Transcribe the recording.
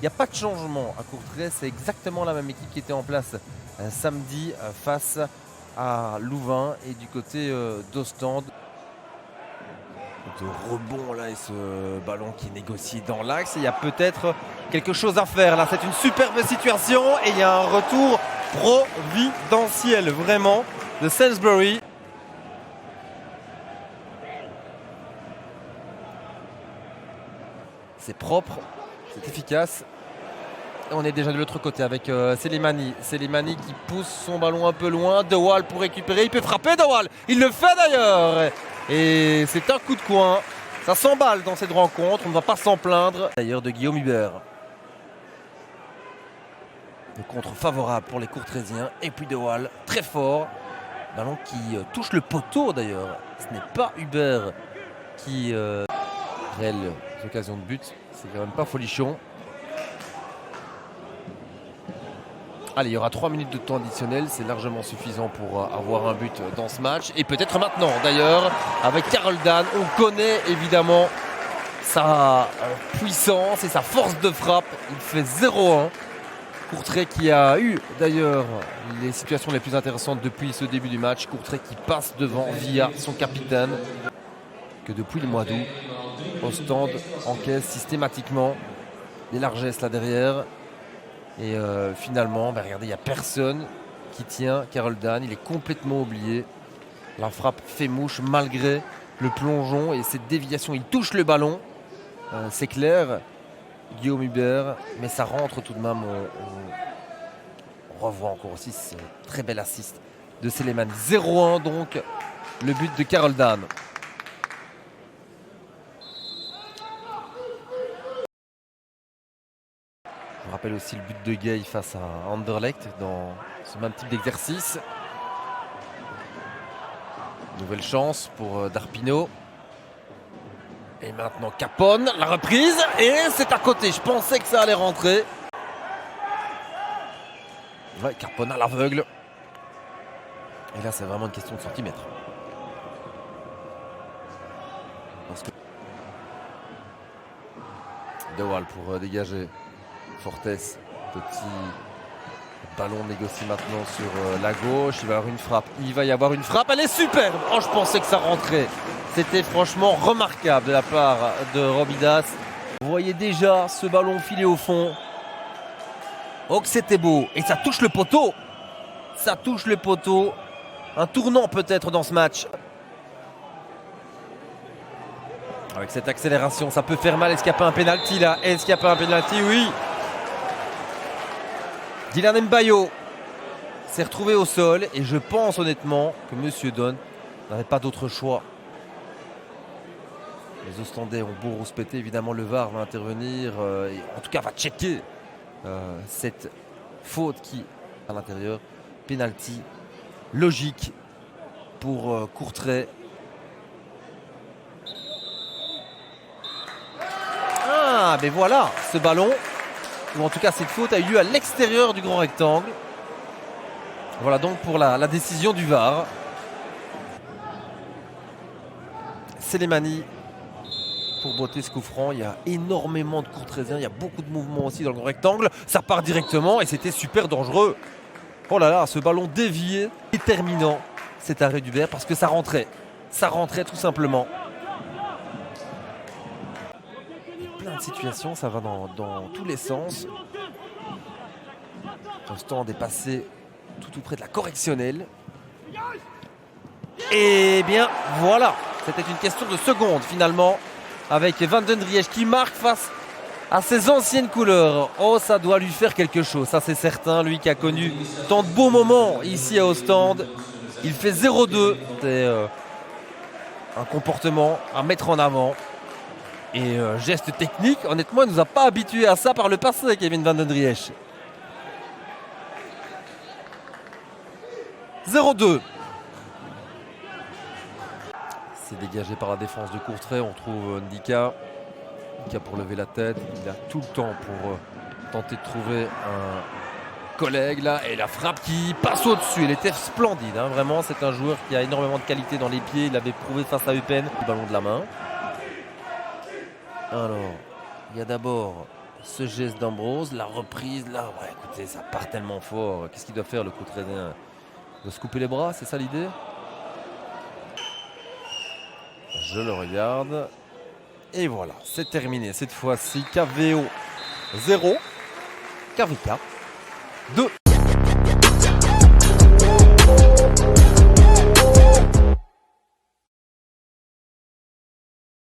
n'y a pas de changement à Courtrai, c'est exactement la même équipe qui était en place samedi face à Louvain et du côté d'Ostende. De rebond là et ce ballon qui est négocié dans l'axe. Il y a peut-être quelque chose à faire là. C'est une superbe situation et il y a un retour providentiel vraiment de Sainsbury. C'est propre, c'est efficace. Et on est déjà de l'autre côté avec Selimani. Selimani qui pousse son ballon un peu loin. De Waal pour récupérer. Il peut frapper De Waal. Il le fait d'ailleurs. Et c'est un coup de coin. Ça s'emballe dans cette rencontre. On ne va pas s'en plaindre. D'ailleurs de Guillaume Hubert. Le contre favorable pour les Courtraisiens. Et puis De Waal, très fort. Ballon qui touche le poteau d'ailleurs. Ce n'est pas Hubert qui réelle occasion de but. C'est quand même pas folichon. Allez, il y aura 3 minutes de temps additionnel, c'est largement suffisant pour avoir un but dans ce match. Et peut-être maintenant d'ailleurs, avec Carol Dan, on connaît évidemment sa puissance et sa force de frappe. Il fait 0-1. Courtrai qui a eu d'ailleurs les situations les plus intéressantes depuis ce début du match. Courtrai qui passe devant via son capitaine. Que depuis le mois d'août, Ostende encaisse systématiquement des largesses là derrière. Et finalement, regardez, il n'y a personne qui tient Carol Dan. Il est complètement oublié. La frappe fait mouche malgré le plongeon et cette déviation. Il touche le ballon. C'est clair, Guillaume Hubert. Mais ça rentre tout de même. On revoit encore aussi ce très bel assist de Selimani. 0-1 donc, le but de Carol Dan. Je rappelle aussi le but de Gay face à Anderlecht dans ce même type d'exercice. Nouvelle chance pour Darpino. Et maintenant Capone, la reprise. Et c'est à côté, je pensais que ça allait rentrer. Ouais, Capone à l'aveugle. Et là c'est vraiment une question de centimètres. Parce que De Waal pour dégager. Fortes, petit ballon négocié maintenant sur la gauche. Il va y avoir une frappe. Il va y avoir une frappe. Elle est superbe. Oh, je pensais que ça rentrait. C'était franchement remarquable de la part de Robidas. Vous voyez déjà ce ballon filé au fond. Oh, que c'était beau. Et ça touche le poteau. Ça touche le poteau. Un tournant peut-être dans ce match. Avec cette accélération, ça peut faire mal. Est-ce qu'il n'y a pas un pénalty là? Est-ce qu'il n'y a pas un pénalty? Oui. Dylan Mbayo s'est retrouvé au sol et je pense honnêtement que Monsieur Don n'avait pas d'autre choix. Les Ostendais ont beau rouspéter, évidemment le VAR va intervenir, et en tout cas va checker cette faute qui à l'intérieur, penalty logique pour Courtrai. Ah mais voilà, ce ballon, ou en tout cas cette faute a eu lieu à l'extérieur du grand rectangle. Voilà donc pour la décision du VAR. Selimani pour botter ce coup franc. Il y a énormément de Courtraisiens, il y a beaucoup de mouvements aussi dans le grand rectangle. Ça part directement et c'était super dangereux. Oh là là, ce ballon dévié, déterminant cet arrêt d'Hubert parce que ça rentrait. Ça rentrait tout simplement. Plein de situations, ça va dans tous les sens. Ostende est passé tout près de la correctionnelle. Et bien voilà, c'était une question de secondes finalement avec Van den Driesch qui marque face à ses anciennes couleurs. Oh, ça doit lui faire quelque chose, ça c'est certain, lui qui a connu tant de beaux moments ici à Ostende. Il fait 0-2. C'est un comportement à mettre en avant. Et geste technique, honnêtement, il ne nous a pas habitués à ça par le passé, Kevin Van den Driesch. 0-2. C'est dégagé par la défense de Courtrai. On trouve Ndika. Ndika pour lever la tête. Il a tout le temps pour tenter de trouver un collègue là. Et la frappe qui passe au-dessus. Elle était splendide. Hein. Vraiment, c'est un joueur qui a énormément de qualité dans les pieds. Il l'avait prouvé face à Eupen. Le ballon de la main. Alors, il y a d'abord ce geste d'Ambrose, la reprise, là, ouais, écoutez, ça part tellement fort. Qu'est-ce qu'il doit faire le Coutredien? Il doit se couper les bras, c'est ça l'idée? Je le regarde. Et voilà, c'est terminé. Cette fois-ci, KVO 0, KVK 2.